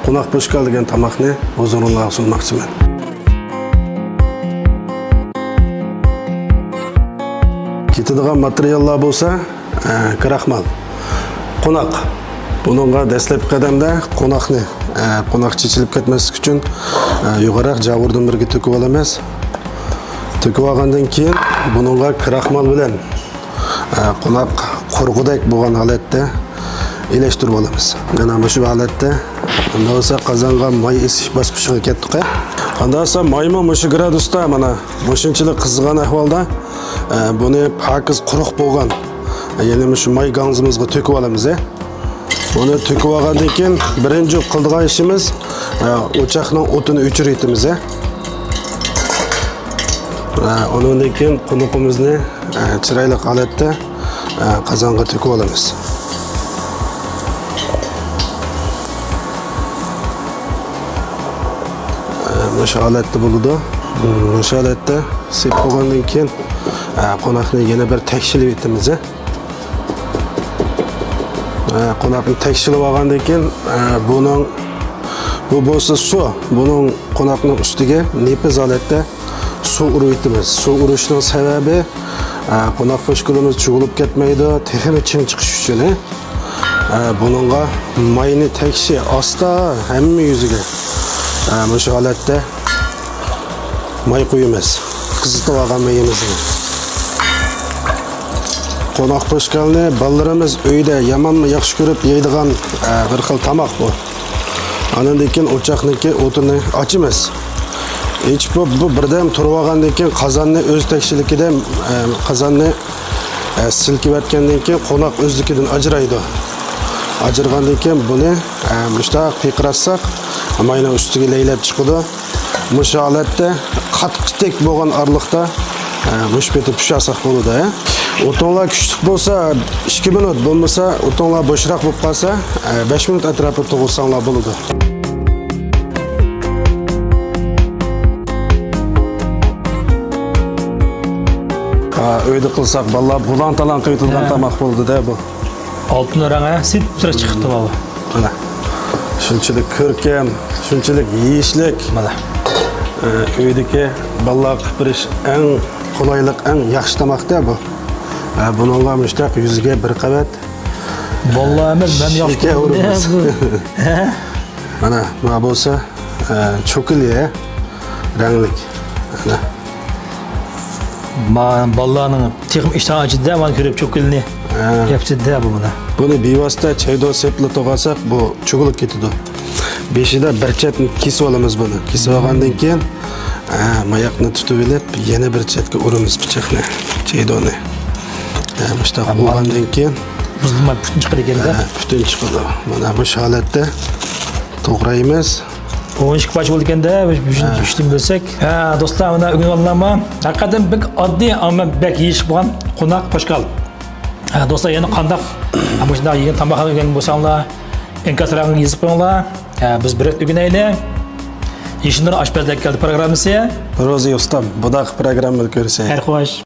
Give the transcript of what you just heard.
Qo'noq po'shkal degan tamoqni huzuringizga sunmoqchiman. Ketadigan materiallar bo'lsa, kraxmal, qo'noq. Buningga dastlabki qadamda qo'noqni, qo'noq chechilib ketmaslik uchun yuqoriroq javurdan birga to'kib olamiz. To'kib olgandan keyin buningga kraxmal bilan qo'noq qurg'udek bo'lgan holatda elashtirib olamiz. Mana shu holatda undan bo'lsa qozonga moy esish bosqichiga ketdik. Ondan so'ng moyni mushu gradusda mana shunchalik qizg'an ahvolda buni pakiz quruq bo'lgan, ya'ni shu moy gangzimizga to'kib olamiz. Buni to'kib olgandan keyin birinchi qiladigan ishimiz o'choqning o'tini o'chiraymiz. Undan keyin qunuqimizni chiroyli holatda qozonga to'kib olamiz. Shu holatda bo'ladi. Shu holatda sep bo'lgandan keyin qo'noqni yana bir tekshirib etamiz. Qo'noqni tekshirib olgandan keyin bu bo'lsa suv, buning qo'noqning ustiga nepiz holatda suv urib etamiz. Suv urishning sababi qo'noq po'shkalimiz cho'g'ilib ketmaydi, texnik ching chiqish uchun. Buningga mayni tekshi asta hamma yuziga shu holatda may qo'yamiz. Qizitib olgan mayimizni. Qo'noq po'shkalni bolalarimiz uyda yamanmi yaxshi ko'rib yeydigan bir xil tamoq bu. Andan keyin o'choqniki o'tini ochamiz. Hech bu birdan turib olgandan keyin qozonni o'z tekshirligida qozonni silkib atgandan keyin qo'noq o'zligidan ajraydi. Ajirgandan keyin buni mushtaq piqratsak, mayni ustiga laylab chiqadi. Mush holatda qattiqdek bo'lgan arliqda mushbeti pishirsak bo'ladi. O'tonlar kuchli bo'lsa 2 minut, bo'lmasa o'tonlar bo'shroq bo'lib qolsa 5 minut atrofida to'g'risanglar bo'ladi. Uyda qilsak bolalar bulan-talan qiytilgan tamoq bo'ldi-da bu. Oltin ranga sipsira chiqdi baba. Mana. Shunchalik ko'rkam, shunchalik yeyishlik. Mana. Uydagi bolalar qipirish eng qulaylik, eng yaxshi tamoqda bu. Buningga mushtaq yuziga bir qavat Bolalarimiz men yaxshi uramiz. Mana bu bo'lsa cho'kili ranglik. Mana bolalarning texnik ishtirokida men ko'rib cho'kilni yapchida bu mana. Buni bevosita chaydo sepli to'g'asak bu cho'g'ilib ketadi. Beshida bir chetni kesib olamiz buni. Kesib olgandan keyin mayoqni tutib olib, yana bir chetga uramiz pichoqni, chaydoni. Mushtaq bo'lgandan keyin buzilmay butun chiqadi ekanda. Butun chiqadi. Mana bu holatda to'g'raymiz. O'yinchiq baş bo'ldi ekanda, biz ishni bilsak. Do'stlar, mana o'rganganman. Haqiqatan bir oddiy, ammo bek yeyish bo'lgan qo'noq po'shkal. Do'stlar, yana qanday bu shunday yegan tamoq yegan bo'lsanglar, enkaslarga yozib qo'yinglar. Biz bir o'rganaylik. Yeshinlar oshpazlik keldi programmasi. Ro'zi ustam, bu da programmani ko'rsak. Xayr xo'sh.